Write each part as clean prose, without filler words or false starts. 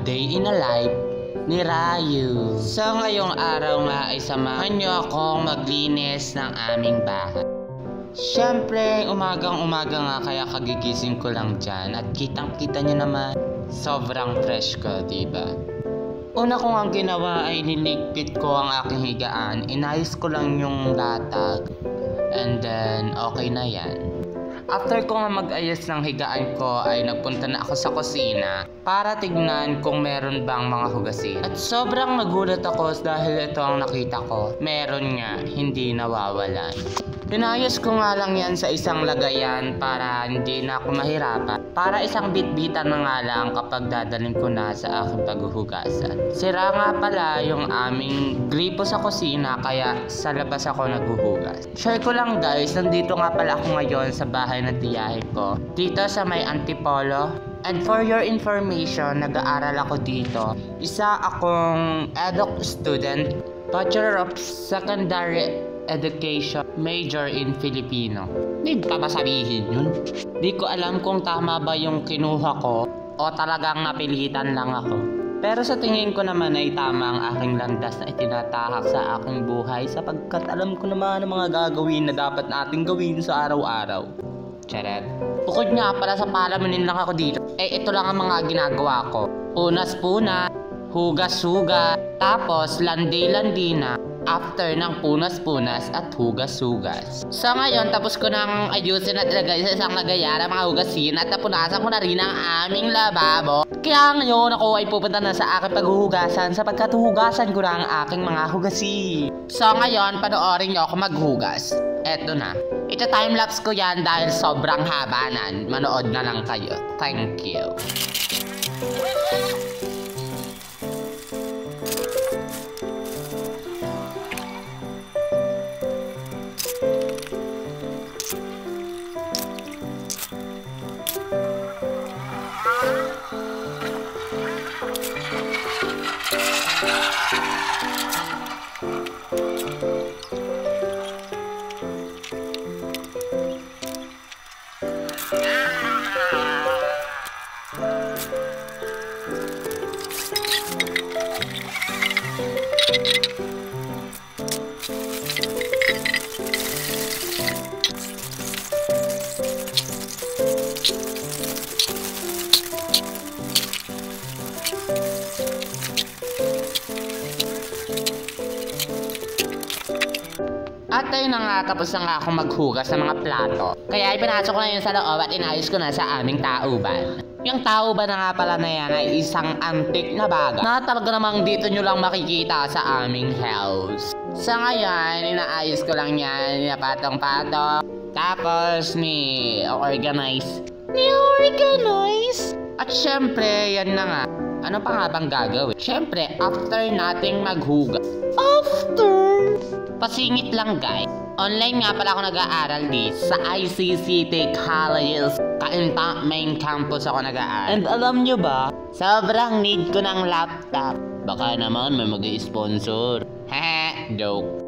day in a life ni Rayu. So ngayong araw nga ay samahan niyo akong maglinis ng aming bahay. Siyempre, umagang-umaga nga kaya kagigising ko lang dyan at kitang-kita niyo naman, sobrang fresh ko, diba? Una ko ang ginawa ay niligpit ko ang aking higaan, inayos ko lang yung latag, and then okay na yan. After ko nga mag-ayos ng higaan ko ay nagpunta na ako sa kusina para tignan kung meron bang mga hugasin. At sobrang nagulat ako dahil ito ang nakita ko, meron nga, hindi nawawalan. Pinayos ko nga lang yan sa isang lagayan para hindi na ako mahirapan. Para isang bitbitan na nga lang kapag dadalhin ko na sa aking paghuhugasan. Sira nga pala yung aming gripo sa kusina kaya sa labas ako naghuhugas. Share ko lang guys, nandito nga pala ako ngayon sa bahay na tiyahin ko. Dito sa may Antipolo. And for your information, nag-aaral ako dito. Isa akong EDUC student, Bachelor of Secondary Education, major in Filipino. Hindi pa ba sabihin yun? Di ko alam kung tama ba yung kinuha ko o talagang napilitan lang ako. Pero sa tingin ko naman ay tama ang aking landas na itinatahak sa aking buhay sapagkat alam ko naman ang mga gagawin na dapat nating gawin sa araw-araw. Charet. Bukod nga pala sa palamanin lang ako dito, ito lang ang mga ginagawa ko. Punas-puna, hugas-hugas, tapos landi-landi na. After ng punas-punas at hugas-hugas. So ngayon, tapos ko nang ayusin at ilagay sa isang lagayan ang mga hugasin at napunasan ko na rin ang aming lababo. Kaya ngayon ako ay pupunta na sa aking paghuhugasan sapagkat hugasan ko na ang aking mga hugasin. So ngayon, panoorin niyo ako maghugas. Eto na. Ito timelapse ko yan dahil sobrang habanan. Manood na lang kayo. Thank you. At ayun na nga, tapos na nga akong maghugas ng mga plato. Kaya ipinasok ko na yun sa loob at inayos ko na sa aming tauban. Yung tauban na nga pala na yan ay isang antique na bagay na talaga namang dito nyo lang makikita sa aming house. Sa ngayon, inaayos ko lang yan, napatong-patong. Tapos ni-organize. At syempre, yan na nga. Ano pa nga bang gagawin? Syempre, after nating maghugas. Pasingit lang guys. Online nga pala ako nag-aaral dito sa ICCT College. Kainta main campus ako nag-aaral. And alam nyo ba, sobrang need ko ng laptop. Baka naman may mag-i-sponsor. Hehe, joke.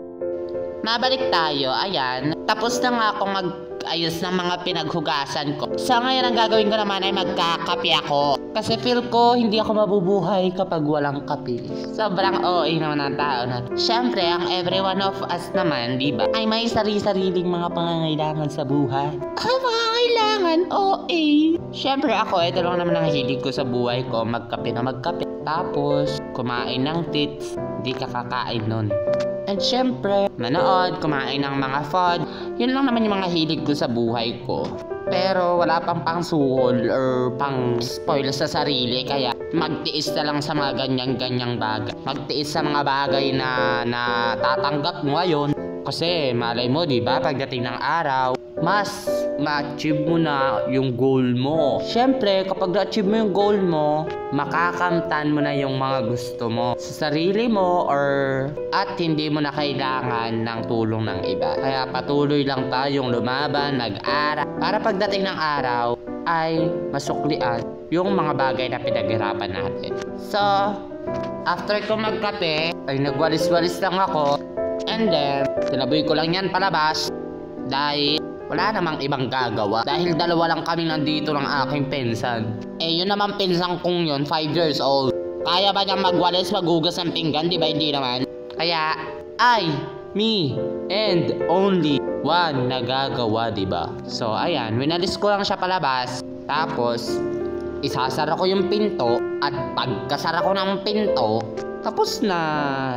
Mabalik tayo, ayan. Tapos na nga akong mag-ayos ng mga pinaghugasan ko. Sa ngayon ang gagawin ko naman ay magkakape ako. Kasi feel ko hindi ako mabubuhay kapag walang kape. Sobrang OA naman ang tao na. Siyempre, ang every one of us naman, diba, ay may sarili-sariling mga pangangailangan sa buhay. Pangangailangan? OA. Siyempre ako, ito lang naman ang hilig ko sa buhay ko. Magkape na magkape. Tapos, kumain ng tits. Di ka kakain nun. And syempre, manood, kumain ng mga food. Yun lang naman yung mga hilig ko sa buhay ko. Pero wala pang pangsuhol or pang spoil sa sarili. Kaya magtiis na lang sa mga ganyang bagay. Magtiis sa mga bagay na tatanggap mo ngayon. Kasi malay mo, diba, pagdating ng araw, mas ma-achieve mo na yung goal mo. Siyempre, kapag na-achieve mo yung goal mo, makakamtan mo na yung mga gusto mo sa sarili mo at hindi mo na kailangan ng tulong ng iba. Kaya patuloy lang tayong lumaban, mag-aral, para pagdating ng araw ay masuklian yung mga bagay na pinaghirapan natin. So, after ko magkape, ay nagwalis-walis lang ako. And then, tinaboy ko lang yan palabas dahil wala namang ibang gagawa. Dahil dalawa lang kami nandito ng aking pinsan. Eh yun naman pinsan kong yun, 5 years old. Kaya ba niyang magwalis, maghugas ng pinggan, di ba? Hindi naman. Kaya, me, and only one nagagawa, di ba? So, ayan, winalis ko lang siya palabas. Tapos, isasara ko yung pinto. At pagkasara ko ng pinto, tapos na.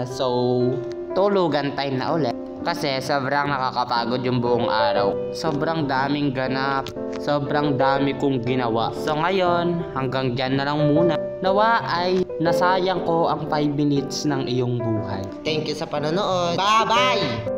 So, tulugan time na ulit. Kasi sobrang nakakapagod yung buong araw. Sobrang daming ganap. Sobrang dami kong ginawa. So ngayon, hanggang dyan na lang muna. Nawa ay nasayang ko ang 5 minutes ng iyong buhay. Thank you sa panonood. Bye-bye!